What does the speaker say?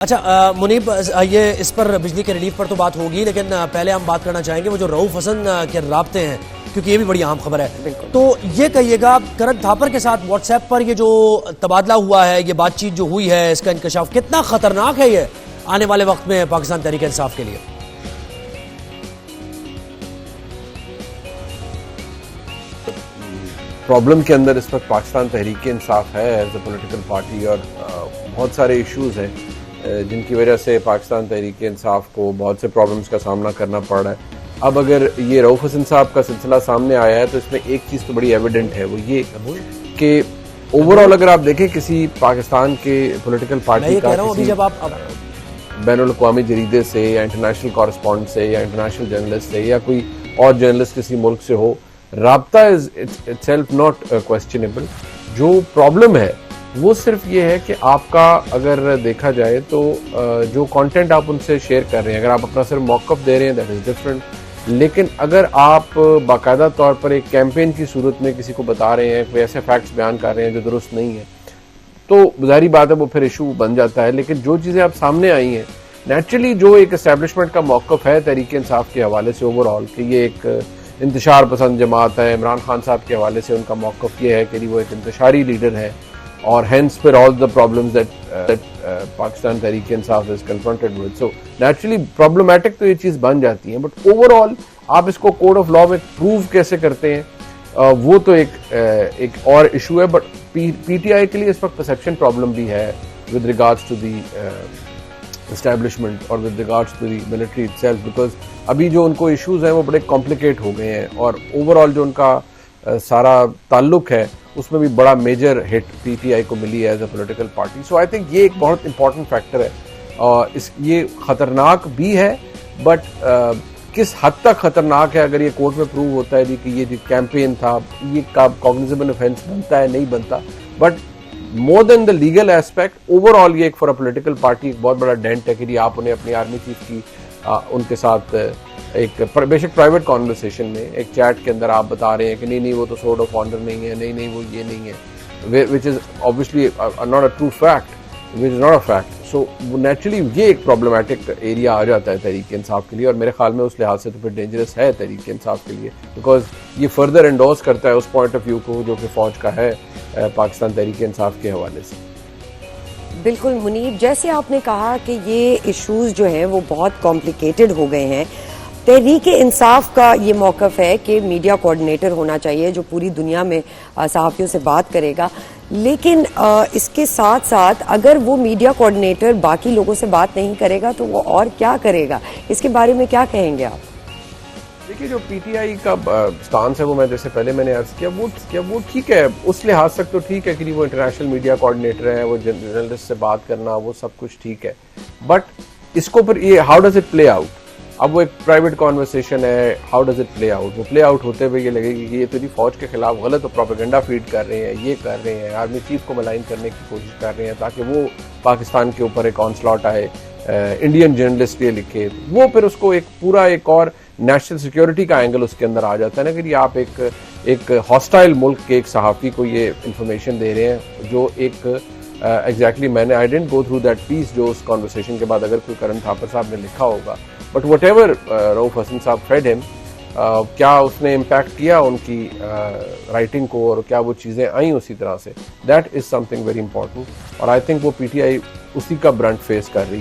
अच्छा मुनीब, ये इस पर बिजली के रिलीफ पर तो बात होगी, लेकिन पहले हम बात करना चाहेंगे वो जो रऊफ हसन के राब्ते हैं, क्योंकि ये भी बड़ी अहम खबर है। तो ये कहिएगा, करण थापर के साथ व्हाट्सएप पर ये जो तबादला हुआ है, ये बातचीत जो हुई है, इसका इंकशाफ कितना खतरनाक है ये आने वाले वक्त में पाकिस्तान तहरीक इंसाफ के लिए? प्रॉब्लम के अंदर इस वक्त पाकिस्तान तहरीक इंसाफ है एज अ पोलिटिकल पार्टी, और बहुत सारे इश्यूज हैं जिनकी वजह से पाकिस्तान तहरीक इंसाफ को बहुत से प्रॉब्लम्स का सामना करना पड़ रहा है। अब अगर ये रऊफ हसन साहब का सिलसिला सामने आया है तो इसमें एक चीज़ तो बड़ी एविडेंट है, वो ये कि ओवरऑल अगर आप देखें किसी पाकिस्तान के पॉलिटिकल पार्टी का बैनुल-अक़वामी जरीदे से या इंटरनेशनल कॉरेस्पॉन्डेंट से या इंटरनेशनल जर्नलिस्ट से या कोई और जर्नलिस्ट किसी मुल्क से हो, राब्ता इज इटसेल्फ नॉट क्वेश्चनेबल। जो प्रॉब्लम है वो सिर्फ ये है कि आपका अगर देखा जाए तो जो कंटेंट आप उनसे शेयर कर रहे हैं, अगर आप अपना सिर्फ मौक़िफ़ दे रहे हैं दैट इज़ डिफरेंट, लेकिन अगर आप बाकायदा तौर पर एक कैंपेन की सूरत में किसी को बता रहे हैं, कोई ऐसे फैक्ट्स बयान कर रहे हैं जो दुरुस्त नहीं है, तो ज़ाहिर बात है वो फिर इशू बन जाता है। लेकिन जो चीज़ें अब सामने आई हैं, नेचुरली जो एक एस्टेब्लिशमेंट का मौक़िफ़ है तहरीक इंसाफ के हवाले से ओवरऑल कि ये एक इंतशार पसंद जमात है, इमरान खान साहब के हवाले से उनका मौक़िफ़ ये है कि वो एक इंतशारी लीडर है, और hence for all the problems that Pakistan Tehreek Insaf is confronted with. So naturally problematic तो ये चीज़ बन जाती है, but overall आप इसको कोड ऑफ लॉ में प्रूव कैसे करते हैं वो तो एक और इशू है। बट पीटीआई के लिए इस वक्त परसेप्शन प्रॉब्लम भी है with regards to the establishment और with regards to the military itself, because अभी जो उनको इशूज़ हैं वो बड़े कॉम्प्लिकेट हो गए हैं, और ओवरऑल जो उनका सारा ताल्लुक है उसमें भी बड़ा मेजर हिट पीटीआई को मिली है as a political party. So I think ये एक बहुत इंपॉर्टेंट फैक्टर है, और ये खतरनाक भी है, बट किस हद तक खतरनाक है अगर ये कोर्ट में प्रूव होता है कि ये जो कैंपेन था ये कॉग्निजेबल ऑफेंस बनता है नहीं बनता। But more than the legal aspect overall ये एक फॉर अ पॉलिटिकल पार्टी एक बहुत बड़ा डेंट है कि आप उन्हें अपनी आर्मी चीफ की उनके साथ एक बेशक प्राइवेट कॉन्वर्सेशन में एक चैट के अंदर आप बता रहे हैं कि नहीं वो तो सोर्ड ऑफ ऑनर नहीं है, नहीं वो ये नहीं है, which is obviously not a true fact, which is not a fact. So naturally ये एक प्रॉब्लमेटिक एरिया आ जाता है तहरीक इंसाफ के लिए, और मेरे ख्याल में उस लिहाज से तो फिर डेंजरस है तहरीक इंसाफ के लिए, बिकॉज ये फर्दर एंडोर्स करता है उस पॉइंट ऑफ व्यू को जो कि फ़ौज का है पाकिस्तान तहरीक इंसाफ के हवाले से। बिल्कुल मुनीब, जैसे आपने कहा कि ये इश्यूज़ जो हैं वो बहुत कॉम्प्लिकेटेड हो गए हैं, तहरीक इंसाफ का ये मौक़िफ़ है कि मीडिया कोऑर्डिनेटर होना चाहिए जो पूरी दुनिया में सहाफ़ियों से बात करेगा, लेकिन इसके साथ साथ अगर वो मीडिया कोऑर्डिनेटर बाकी लोगों से बात नहीं करेगा तो वो और क्या करेगा? इसके बारे में क्या कहेंगे आप? देखिए, जो पीटीआई का स्टांस है वो मैं जैसे पहले मैंने अर्ज किया वो ठीक है, उस लिहाज तक तो ठीक है कि वो इंटरनेशनल मीडिया कोऑर्डिनेटर है, वो जर्नलिस्ट से बात करना वो सब कुछ ठीक है, बट इसको फिर ये how does it play out? अब वो एक प्राइवेट कॉन्वर्सेशन है, how does it play out? वो प्ले आउट होते हुए ये लगेगी कि ये तो फौज के खिलाफ गलत प्रोपेगेंडा फीड कर रहे हैं, ये कर रहे हैं, आर्मी चीफ को मलाइन करने की कोशिश कर रहे हैं ताकि वो पाकिस्तान के ऊपर एक ऑनस्लॉट आए, इंडियन जर्नलिस्ट ये लिखे, वो फिर उसको एक और नेशनल सिक्योरिटी का एंगल उसके अंदर आ जाता है ना, कि आप एक हॉस्टाइल मुल्क के एक सहाफ़ी को ये इंफॉर्मेशन दे रहे हैं जो एक एग्जैक्टली मैंने I didn't go through that piece जो उस कॉन्वर्सेशन के बाद अगर कोई करण थापर साहब ने लिखा होगा, but whatever Rauf Hasan साहब फेड हिम, क्या उसने इम्पैक्ट किया उनकी राइटिंग को और क्या वो चीज़ें आई उसी तरह से, that is something very important, और आई थिंक वो पीटीआई उसी का ब्रंट फेस कर रही है।